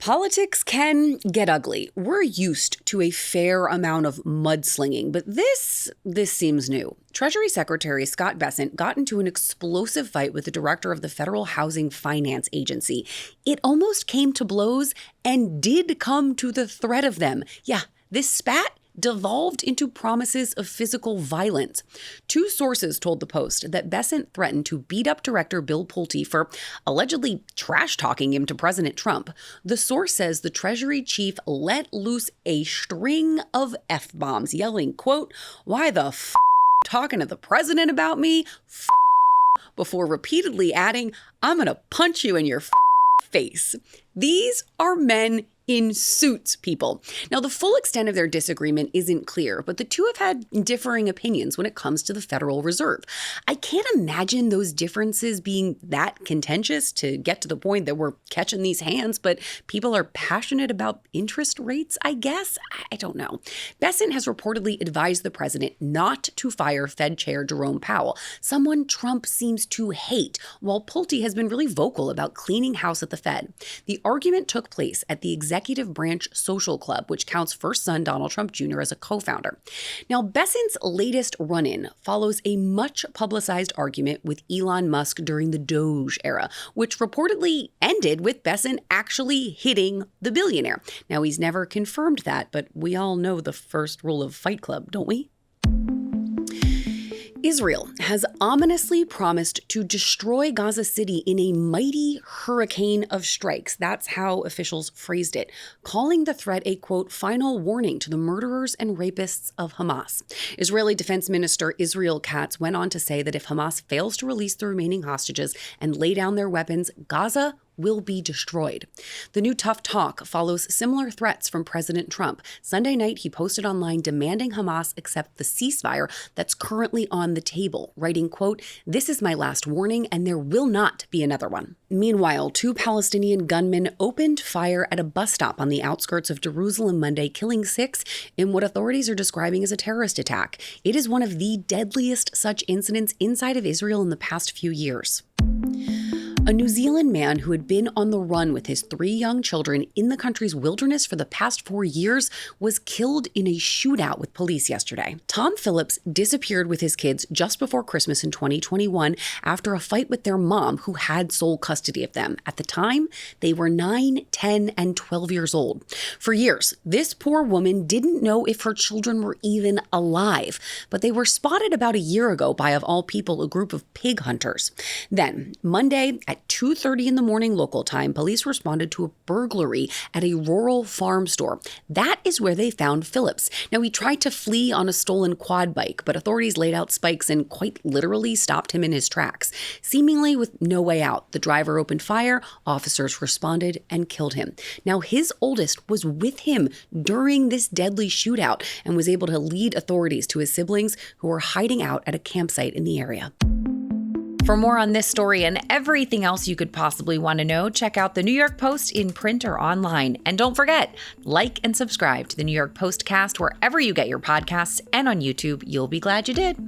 Politics can get ugly. We're used to a fair amount of mudslinging, but this seems new. Treasury Secretary Scott Bessent got into an explosive fight with the director of the Federal Housing Finance Agency. It almost came to blows and did come to the threat of them. Yeah, this spat devolved into promises of physical violence. Two sources told the Post that Bessent threatened to beat up Director Bill Pulte for allegedly trash-talking him to President Trump. The source says the Treasury chief let loose a string of F-bombs, yelling, quote, "Why the f*** talking to the president about me? F***," before repeatedly adding, "I'm gonna punch you in your face." These are men in suits, people. Now, the full extent of their disagreement isn't clear, but the two have had differing opinions when it comes to the Federal Reserve. I can't imagine those differences being that contentious to get to the point that we're catching these hands, but people are passionate about interest rates, I guess? I don't know. Bessent has reportedly advised the president not to fire Fed Chair Jerome Powell, someone Trump seems to hate, while Pulte has been really vocal about cleaning house at the Fed. The argument took place at the Executive Branch Social Club, which counts first son Donald Trump Jr. as a co-founder. Now, Bessent's latest run-in follows a much-publicized argument with Elon Musk during the Doge era, which reportedly ended with Bessent actually hitting the billionaire. Now, he's never confirmed that, but we all know the first rule of Fight Club, don't we? Israel has ominously promised to destroy Gaza City in a mighty hurricane of strikes. That's how officials phrased it, calling the threat a, quote, final warning to the murderers and rapists of Hamas. Israeli Defense Minister Israel Katz went on to say that if Hamas fails to release the remaining hostages and lay down their weapons, Gaza will be destroyed. The new tough talk follows similar threats from President Trump. Sunday night, he posted online demanding Hamas accept the ceasefire that's currently on the table, writing, quote, "This is my last warning and there will not be another one." Meanwhile, two Palestinian gunmen opened fire at a bus stop on the outskirts of Jerusalem Monday, killing 6 in what authorities are describing as a terrorist attack. It is one of the deadliest such incidents inside of Israel in the past few years. A New Zealand man who had been on the run with his 3 young children in the country's wilderness for the past 4 years was killed in a shootout with police yesterday. Tom Phillips disappeared with his kids just before Christmas in 2021 after a fight with their mom, who had sole custody of them. At the time, they were 9, 10, and 12 years old. For years, this poor woman didn't know if her children were even alive, but they were spotted about a year ago by, of all people, a group of pig hunters. Then, Monday, at 2:30 in the morning local time, police responded to a burglary at a rural farm store. That is where they found Phillips. Now, he tried to flee on a stolen quad bike, but authorities laid out spikes and quite literally stopped him in his tracks. Seemingly with no way out, the driver opened fire, officers responded, and killed him. Now, his oldest was with him during this deadly shootout and was able to lead authorities to his siblings, who were hiding out at a campsite in the area. For more on this story and everything else you could possibly want to know, check out the New York Post in print or online. And don't forget, like and subscribe to the New York Post cast wherever you get your podcasts, and on YouTube. You'll be glad you did.